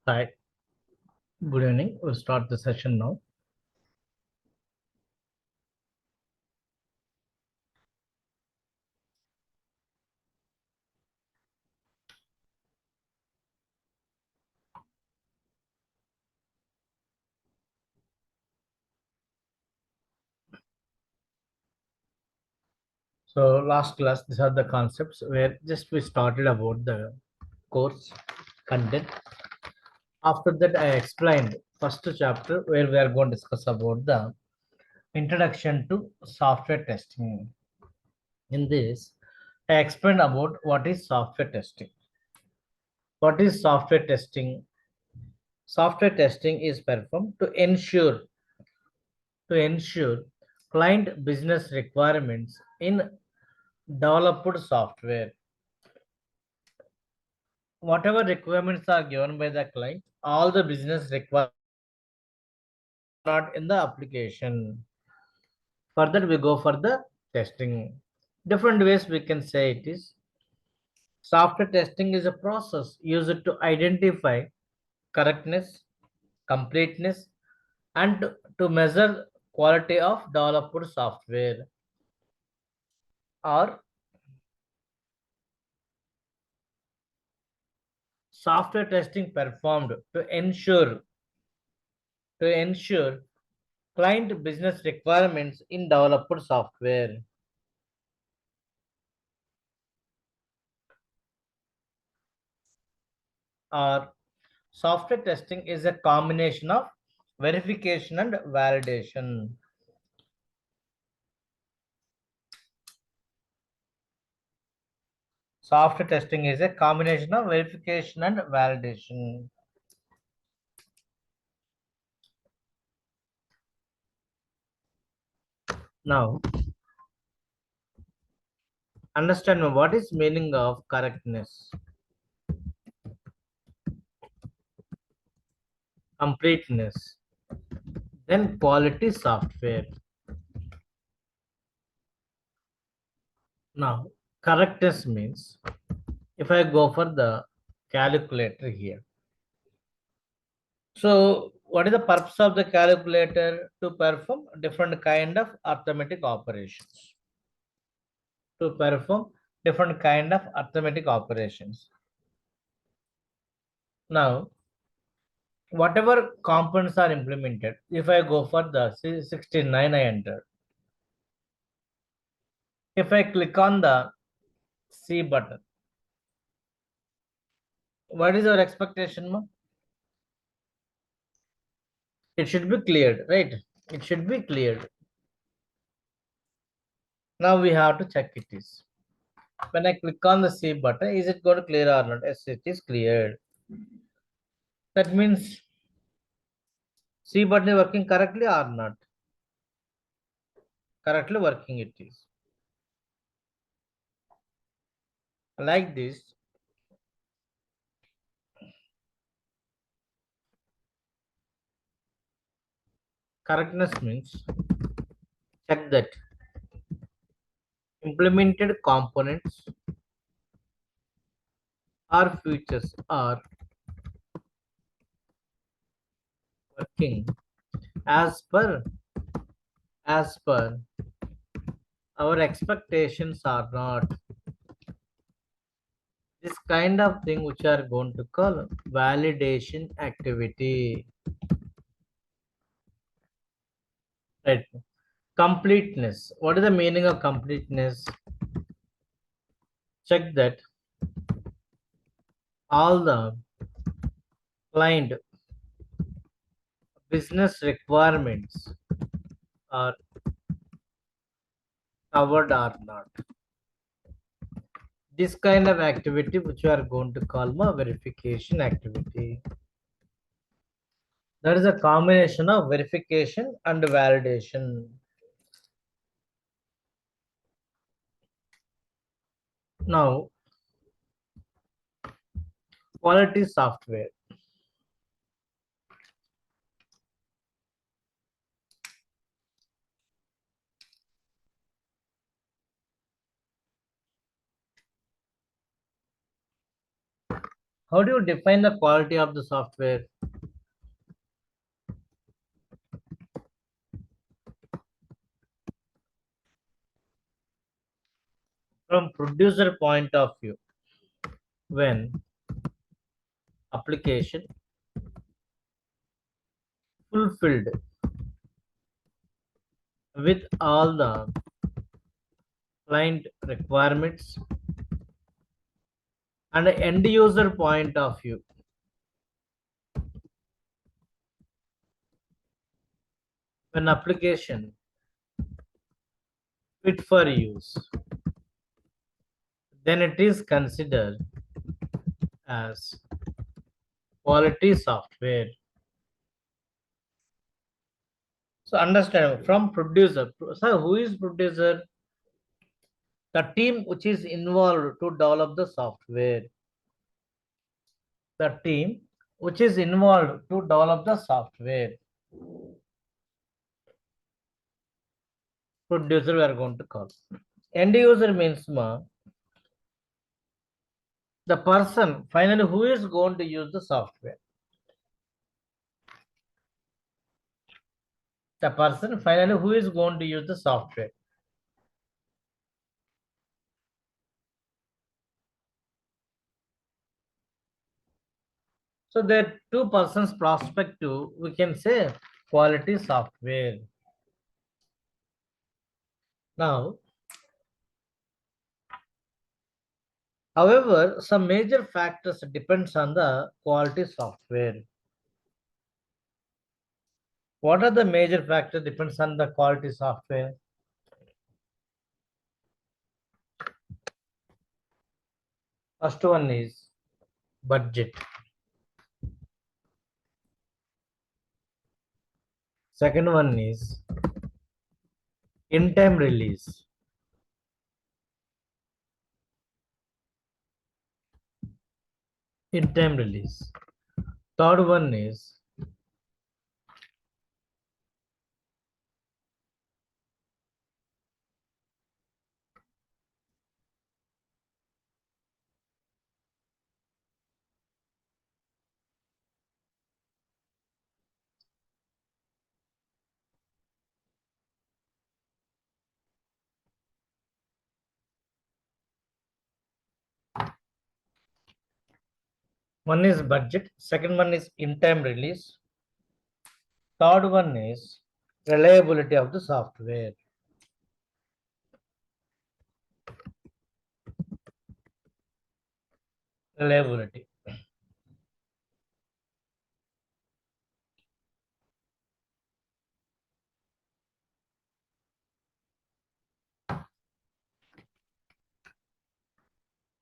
Hi, good evening. We'll start the session now. So last class, these are the concepts where just we started about the course content. After that, I explained first chapter where we are going to discuss about the introduction to software testing. In this, I explained about what is software testing. What is software testing? Software testing is performed to ensure client business requirements in developed software. Whatever requirements are given by the client, all the business requirements are not in the application. Further, we go for the testing. Different ways we can say it is. Software testing is a process used to identify correctness, completeness, and to measure quality of developed software. Or software testing performed to ensure client business requirements in developed software. Or software testing is a combination of verification and validation. Software testing is a combination of verification and validation. Now, understand what is meaning of correctness, completeness, then quality software. Now, correctness means if I go for the calculator here. So, what is the purpose of the calculator? To perform different kind of arithmetic operations. To perform different kind of arithmetic operations. Now, whatever components are implemented, if I go for the 69, I enter. If I click on the C button, what is our expectation, ma? It should be cleared, right? It should be cleared. Now we have to check it is. When I click on the C button, is it going to clear or not? Yes, it is cleared. That means C button is working correctly or not? Correctly working it is. Like this. Correctness means check that implemented components or features are working as per our expectations or not. This kind of thing which are going to call validation activity. Right. Completeness. What is the meaning of completeness? Check that all the client business requirements are covered or not. This kind of activity which we are going to call verification activity. There is a combination of verification and validation. Now, quality software. How do you define the quality of the software? From producer point of view, when application fulfilled with all the client requirements, and end user point of view, when application fit for use, then it is considered as quality software. So understand from producer. So who is producer? The team which is involved to develop the software. The team which is involved to develop the software. Producer we are going to call. End user means the person finally who is going to use the software. The person finally who is going to use the software. So there are two persons perspective, we can say quality software. Now, however, some major factors depends on the quality software. What are the major factors depends on the quality software? First one is budget. Second one is in-time release. In-time release. Third one is budget. Second one is in-time release. Third one is reliability of the software. Reliability.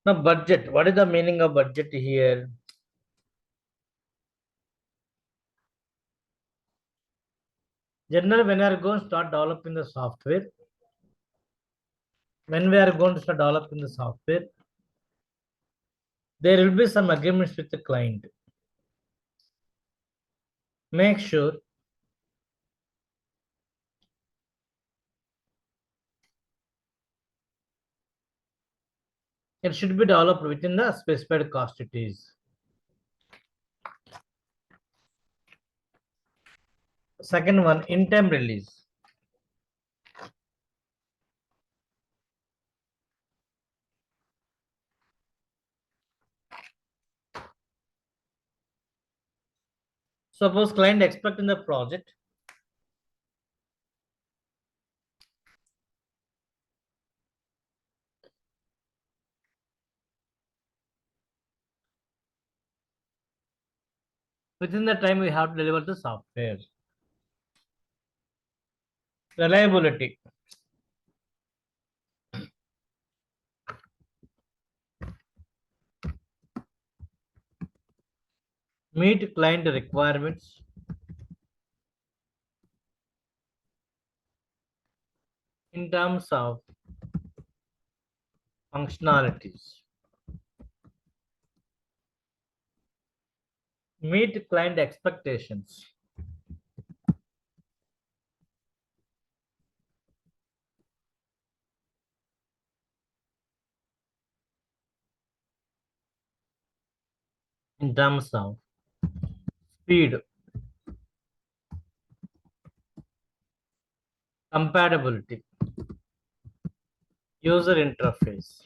Now budget. What is the meaning of budget here? Generally, when we are going to start developing the software, there will be some agreements with the client. Make sure it should be developed within the specified cost it is. Second one, in-time release. Suppose client expect in the project within the time we have to deliver the software. Reliability. Meet client requirements. In terms of functionalities. Meet client expectations. in terms of speed, compatibility, user interface.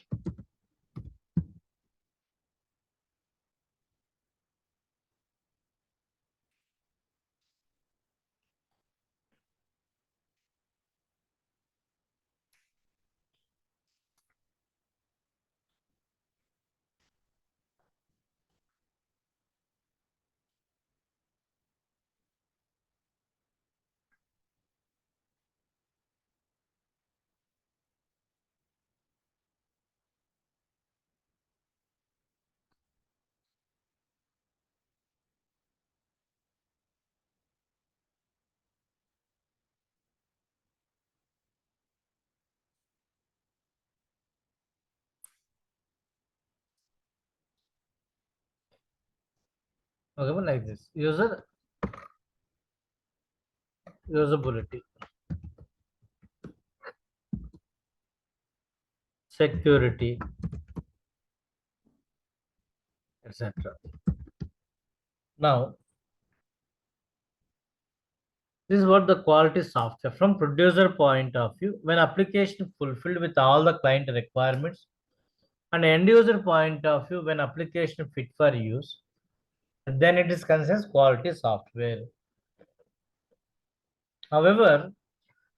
Okay, but like this. Usability, security, etc. Now, this is what the quality software from producer point of view. When application fulfilled with all the client requirements, and end user point of view, when application fit for use, then it is considered quality software. However,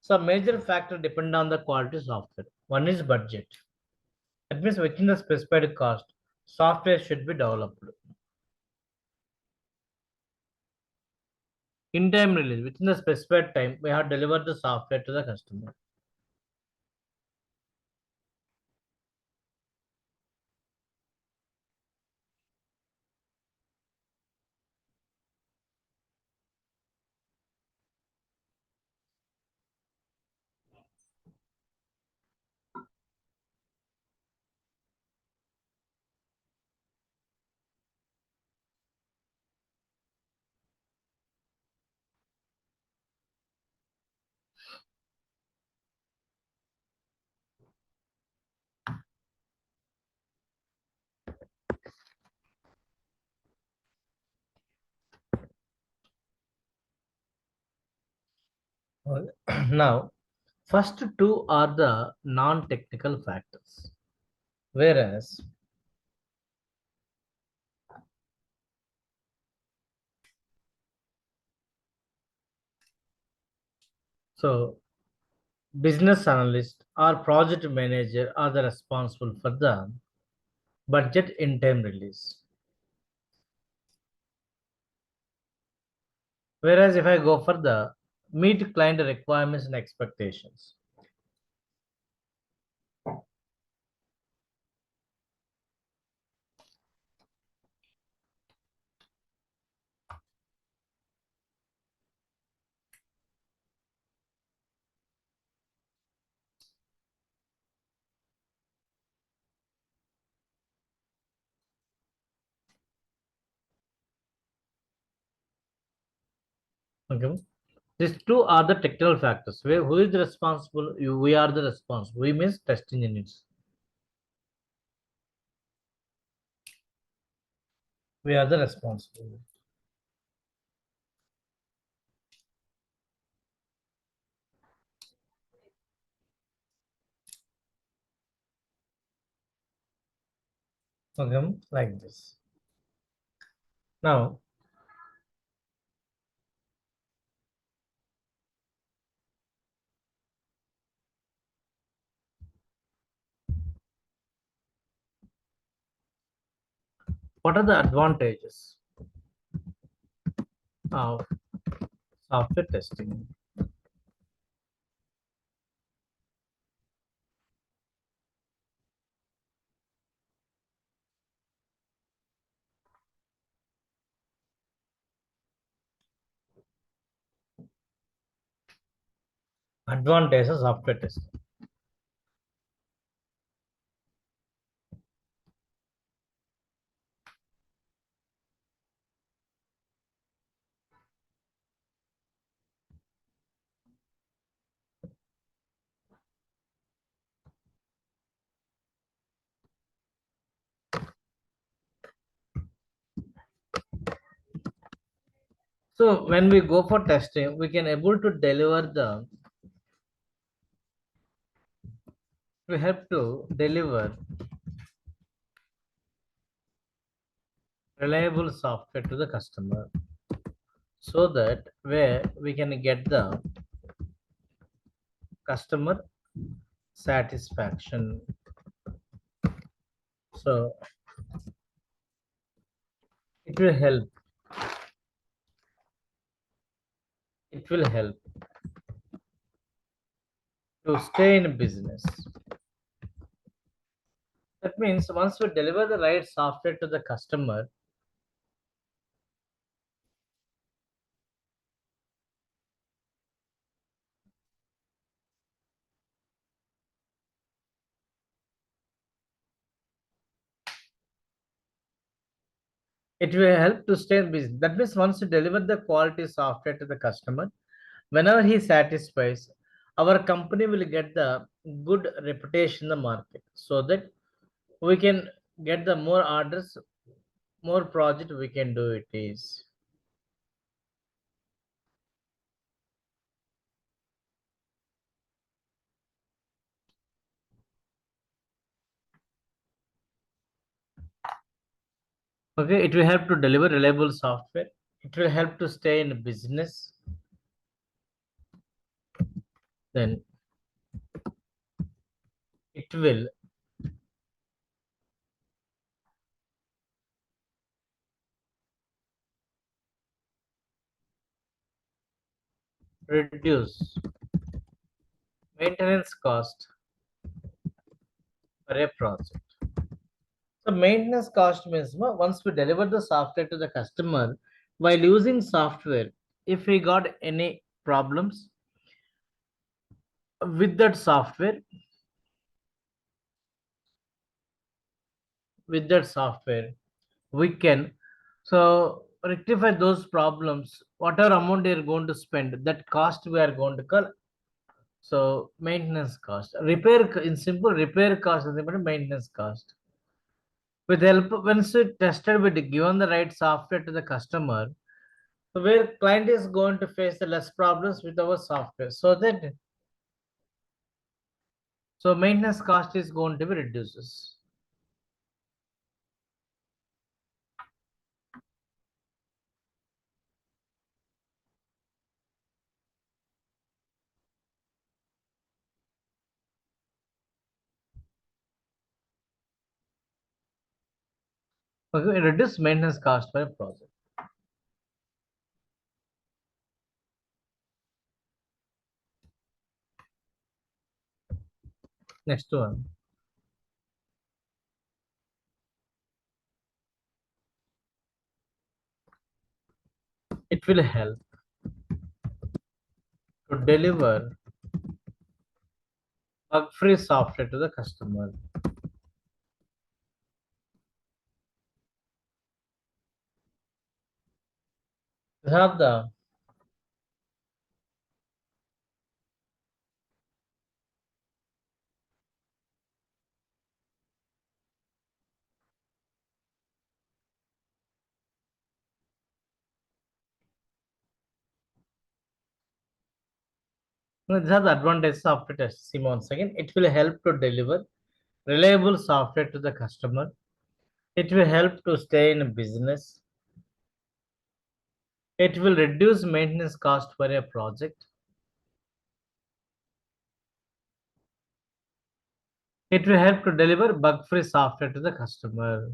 some major factors depend on the quality software. One is budget. That means within the specified cost, software should be developed. In time release, within the specified time, we have delivered the software to the customer. Now, first two are the non-technical factors, whereas so business analyst or project manager are the responsible for the budget in time release. Whereas if I go for the meet client requirements and expectations. Okay. These two are the technical factors. Who is responsible? We are the responsible. We means testing units. We are the responsible. Okay, like this. Now, what are the advantages of software testing? Advantages of software testing. So when we go for testing, we can able to deliver the, we have to deliver reliable software to the customer so that where we can get the customer satisfaction. So it will help. It will help to stay in business. That means once we deliver the right software to the customer, it will help to stay in business. That means once you deliver the quality software to the customer, whenever he satisfies, our company will get the good reputation in the market so that we can get the more orders, more project we can do it is. Okay, it will help to deliver reliable software. It will help to stay in business. Then it will reduce maintenance cost for a project. So maintenance cost means once we deliver the software to the customer, while using software, if we got any problems with that software, we can so rectify those problems. Whatever amount you're going to spend, that cost we are going to call so maintenance cost. In simple repair cost is equal to maintenance cost. With help once we tested with given the right software to the customer, so where client is going to face the less problems with our software, so that so maintenance cost is going to be reduces. Okay, reduce maintenance cost for a project. Next one, it will help to deliver bug-free software to the customer. We have the these are the advantages of software test. See once again, it will help to deliver reliable software to the customer. It will help to stay in business. It will reduce maintenance cost for a project. It will help to deliver bug-free software to the customer.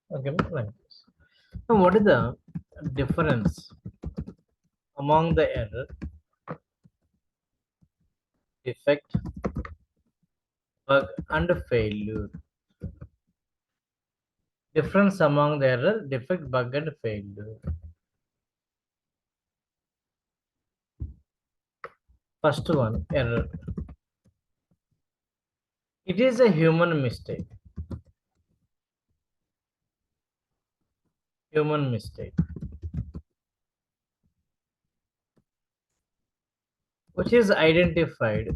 Okay, like this. Now, what is the difference among the error, defect, bug, and failure? Difference among the error, defect, bug, and failure. First one, error. It is a human mistake. Human mistake, which is identified.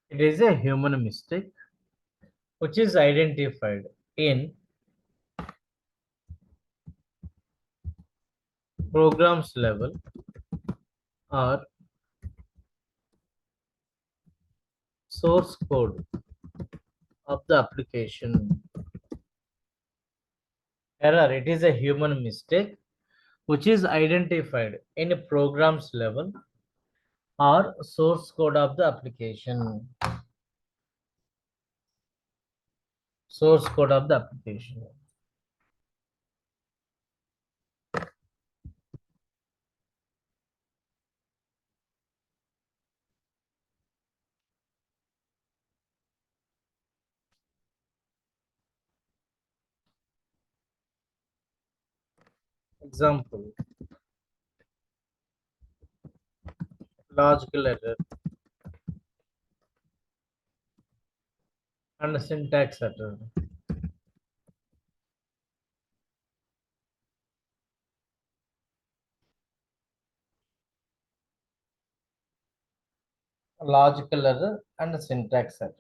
It is a human mistake, which is identified in programs level or source code of the application. Error. It is a human mistake, which is identified in programs level or source code of the application. Source code of the application. Example, logical error and syntax error. Logical error and syntax error.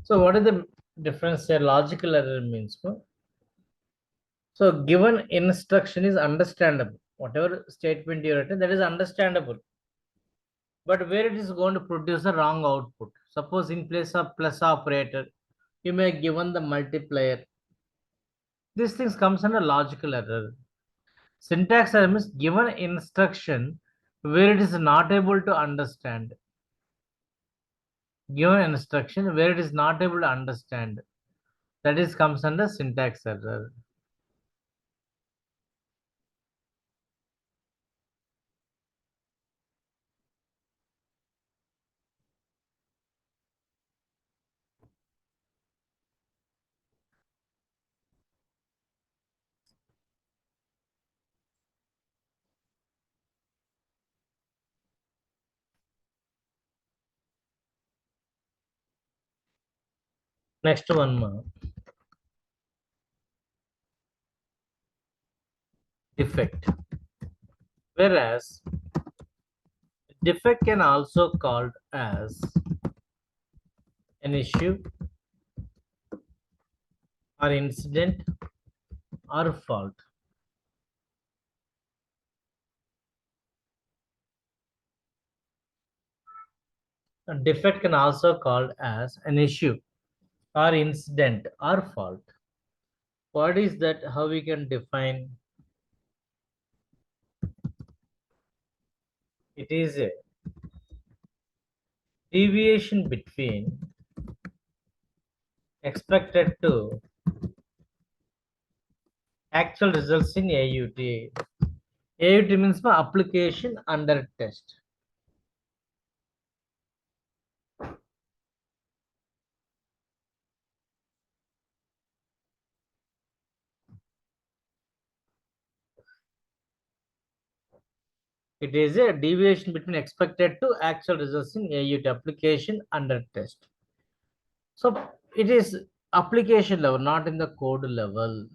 So what is the difference here? Logical error means what? So given instruction is understandable. Whatever statement you written, that is understandable. But where it is going to produce a wrong output. Suppose in place of plus operator, you may have given the multiplier. These things comes under logical error. Syntax error means given instruction where it is not able to understand. Given instruction where it is not able to understand. That is comes under syntax error. Next one more. Defect. Whereas defect can also called as an issue or incident or fault. A defect can also called as an issue or incident or fault. What is that? How we can define? It is a deviation between expected to actual results in AUT. AUT means my application under test. It is a deviation between expected to actual results in AUT application under test. So it is application level, not in the code level.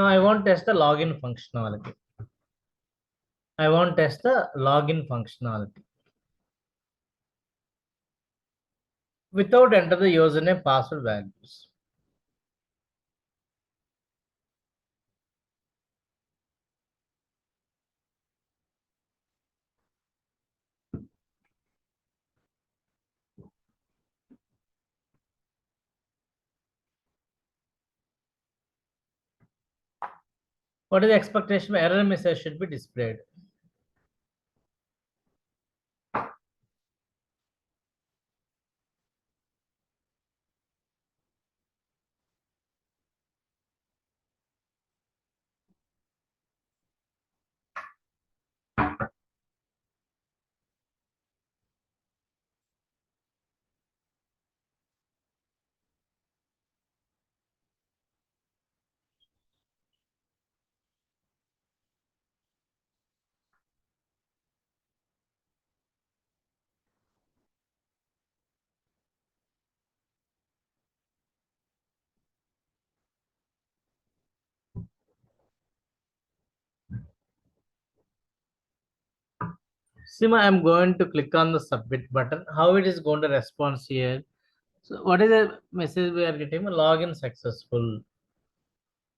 Now I want to test the login functionality. I want to test the login functionality. Without enter the username password values. What is the expectation? Error message should be displayed. Sima, I'm going to click on the submit button. How it is going to respond here? So what is the message we are getting? Login successful.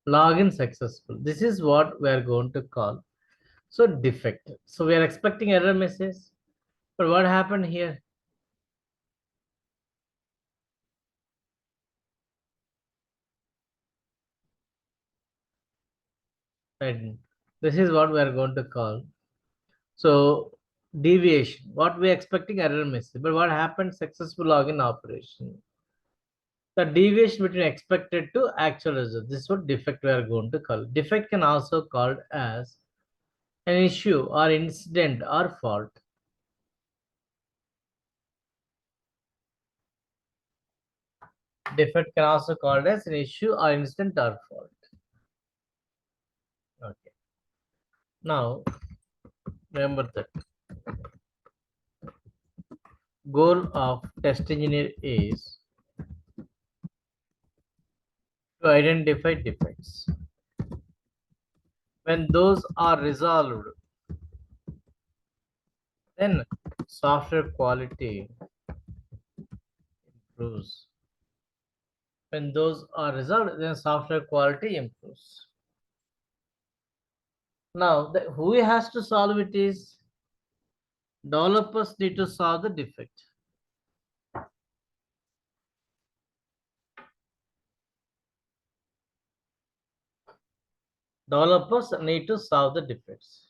Login successful. This is what we are going to call. So defect. So we are expecting error message. But what happened here? Right. This is what we are going to call. So deviation. What we are expecting error message. But what happened? Successful login operation. The deviation between expected to actual result. This is what defect we are going to call. Defect can also called as an issue or incident or fault. Defect can also called as an issue or incident or fault. Okay. Now remember that goal of test engineer is to identify defects. When those are resolved, then software quality improves. When those are resolved, then software quality improves. Now, who has to solve it is developers need to solve the defect. Developers need to solve the defects.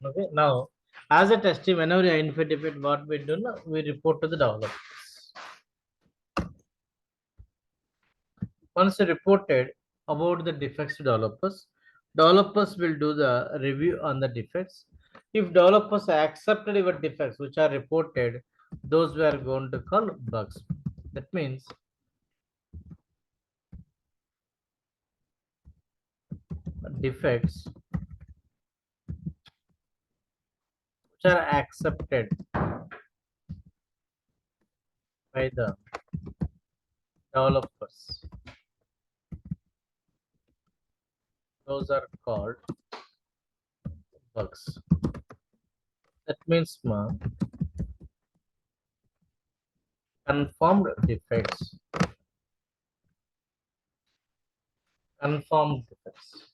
Okay, now as a test team, whenever you identify defect, what we do now, we report to the developers. Once reported about the defects to developers, developers will do the review on the defects. If developers accepted your defects which are reported, those we are going to call bugs. That means defects which are accepted by the developers, those are called bugs. That means confirmed defects. Confirmed defects.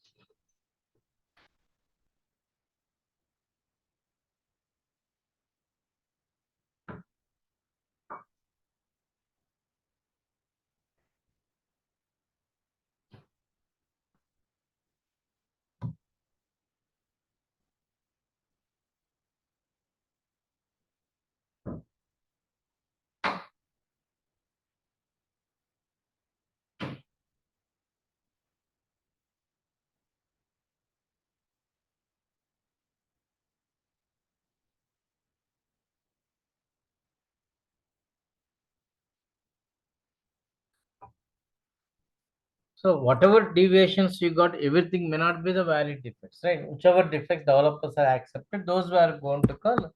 So whatever deviations you got, everything may not be the valid defects, right? Whichever defects developers are accepted, those we are going to call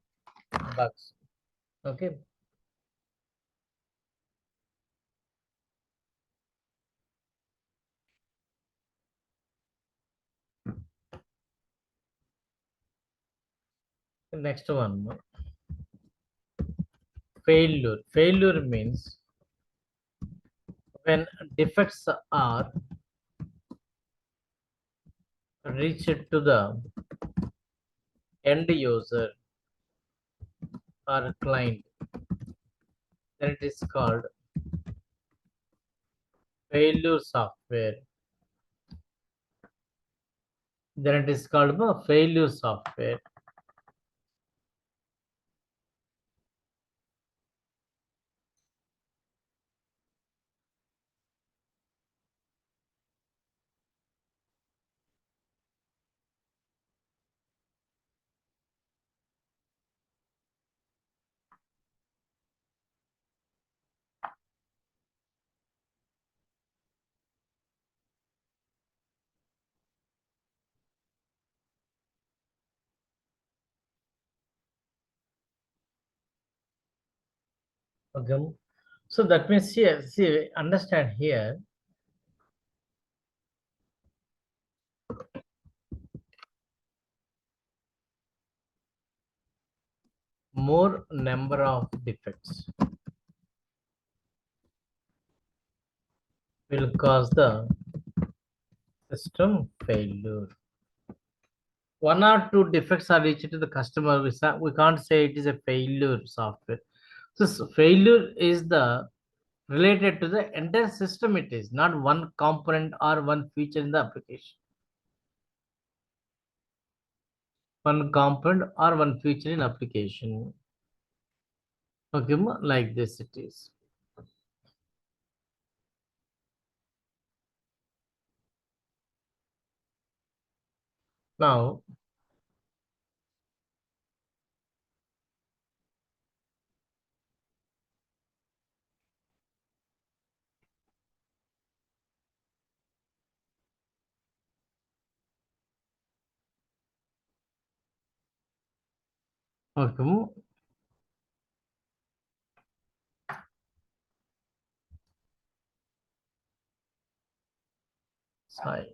bugs. Okay. The next one, failure. Failure means when defects are reached to the end user or client, then it is called failure software. Then it is called failure software. Okay. So that means here, see, understand here, more number of defects will cause the system failure. One or two defects are reached to the customer. We can't say it is a failure software. So failure is the related to the entire system. It is not one component or one feature in the application. One component or one feature in application. Okay, like this it is. Now, okay, sorry.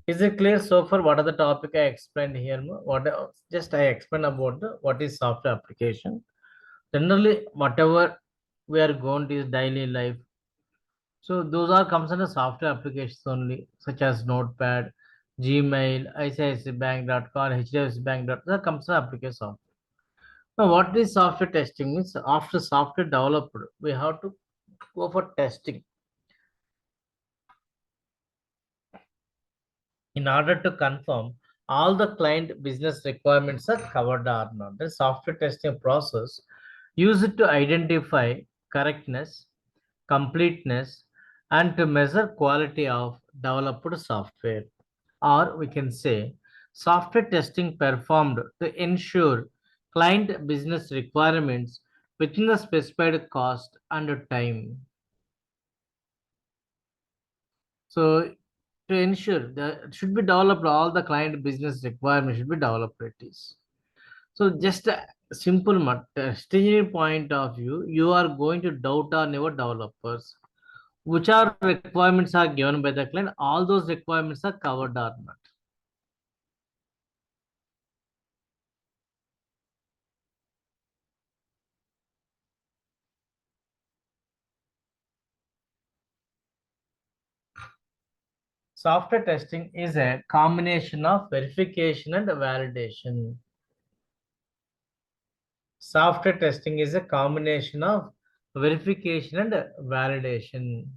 Is it clear so far? What are the topic I explained here? What just I explained about the what is software application. Generally, whatever we are going to is daily life. So those are comes under software applications only, such as Notepad, Gmail, ICICIbank.com, HDFC that comes under application software. Now, what is software testing means? After software developed, we have to go for testing in order to confirm all the client business requirements are covered or not. The software testing process used to identify correctness, completeness, and to measure quality of developed software. Or we can say software testing performed to ensure client business requirements within the specified cost and time. So to ensure that it should be developed, all the client business requirements should be developed. It is. So just a simple testing point of view, you are going to doubt on your developers. Which are requirements are given by the client, all those requirements are covered or not. Software testing is a combination of verification and validation. Software testing is a combination of verification and validation.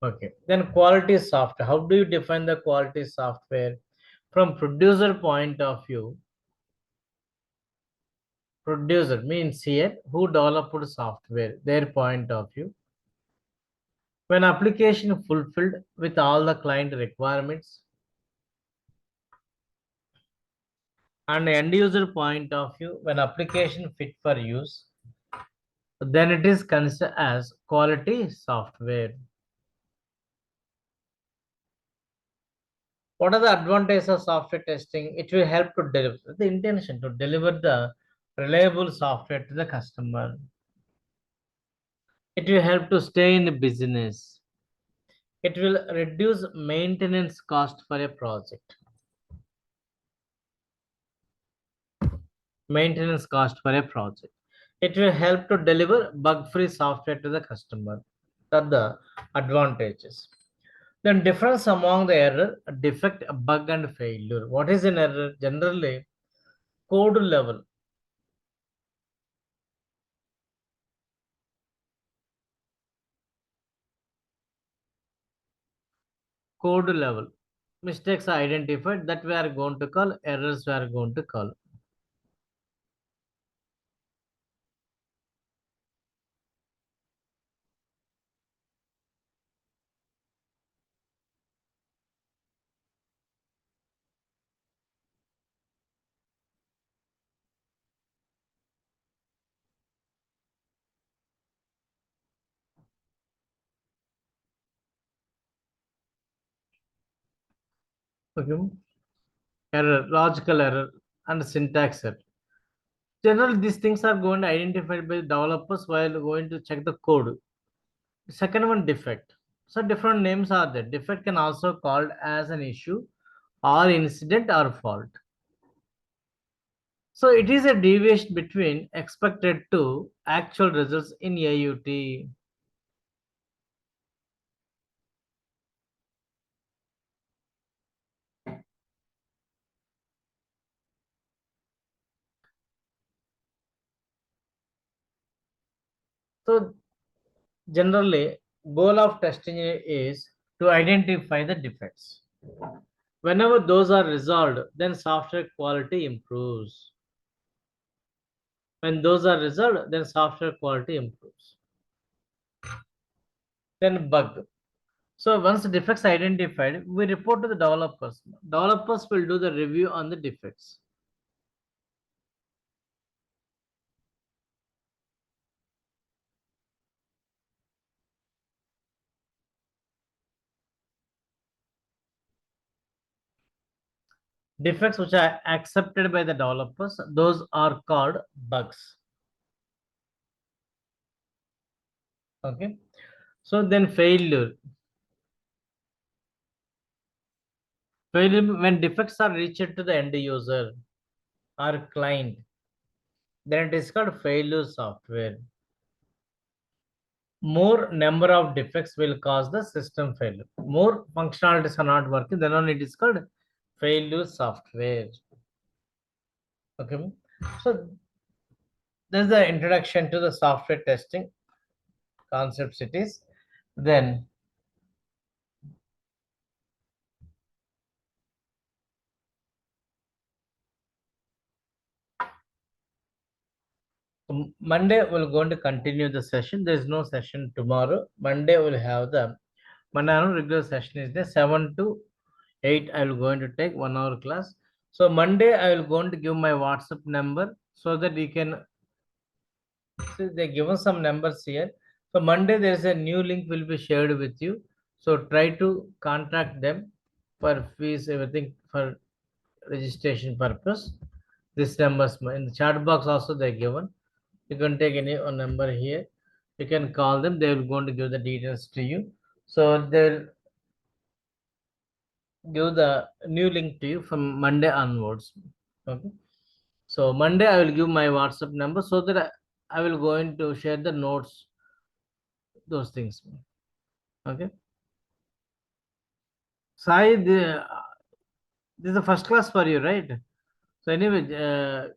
Okay. Then quality software. How do you define the quality software? From producer point of view, producer means here who developed software, their point of view. When application fulfilled with all the client requirements, And end user point of view, when application fit for use, then it is considered as quality software. What are the advantages of software testing? It will help to deliver the intention to deliver the reliable software to the customer. It will help to stay in the business. It will reduce maintenance cost for a project. Maintenance cost for a project. It will help to deliver bug-free software to the customer. That the advantages. Then difference among the error, defect, bug, and failure. What is an error? Generally, code level. Code level. Mistakes are identified that we are going to call errors we are going to call. Okay. Error, logical error, and syntax error. Generally, these things are going to identified by developers while going to check the code. Second one, defect. So different names are there. Defect can also called as an issue or incident or fault. So it is a deviation between expected to actual results in AUT. So generally, goal of testing is to identify the defects. Whenever those are resolved, then software quality improves. When those are resolved, then software quality improves. Then bug. So once the defects are identified, we report to the developers. Developers will do the review on the defects. Defects which are accepted by the developers, those are called bugs. Okay. So then failure. Failure when defects are reached to the end user or client, then it is called failure software. More number of defects will cause the system failure. More functionalities are not working, then only it is called failure software. Okay. So there's the introduction to the software testing concepts it is. Then Monday we're going to continue the session. There is no session tomorrow. Monday we'll have the Monday regular session is the 7 to 8. I will going to take 1 hour class. So Monday I will going to give my WhatsApp number so that you can see they given some numbers here. So Monday there is a new link will be shared with you. So try to contact them for fees, everything for registration purpose. This numbers in the chat box also they given. You can take any one number here. You can call them. They will going to give the details to you. So they'll give the new link to you from Monday onwards. Okay. So Monday I will give my WhatsApp number so that I will going to share the notes, those things. Okay. Sai, this is the first class for you, right? So anyway,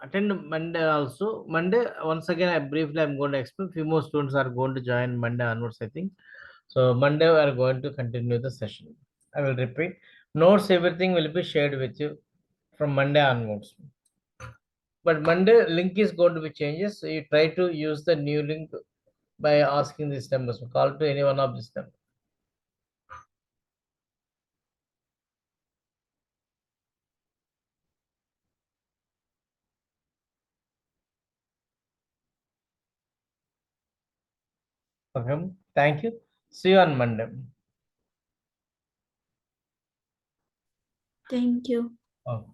attend Monday also. Monday, once again, I'm going to explain. Few more students are going to join Monday onwards, I think. So Monday, we are going to continue the session. I will repeat. Notes, everything will be shared with you from Monday onwards. But Monday link is going to be changes. So you try to use the new link by asking these numbers. Call to any one of these numbers. for him. Thank you. See you on Monday. Thank you. Oh.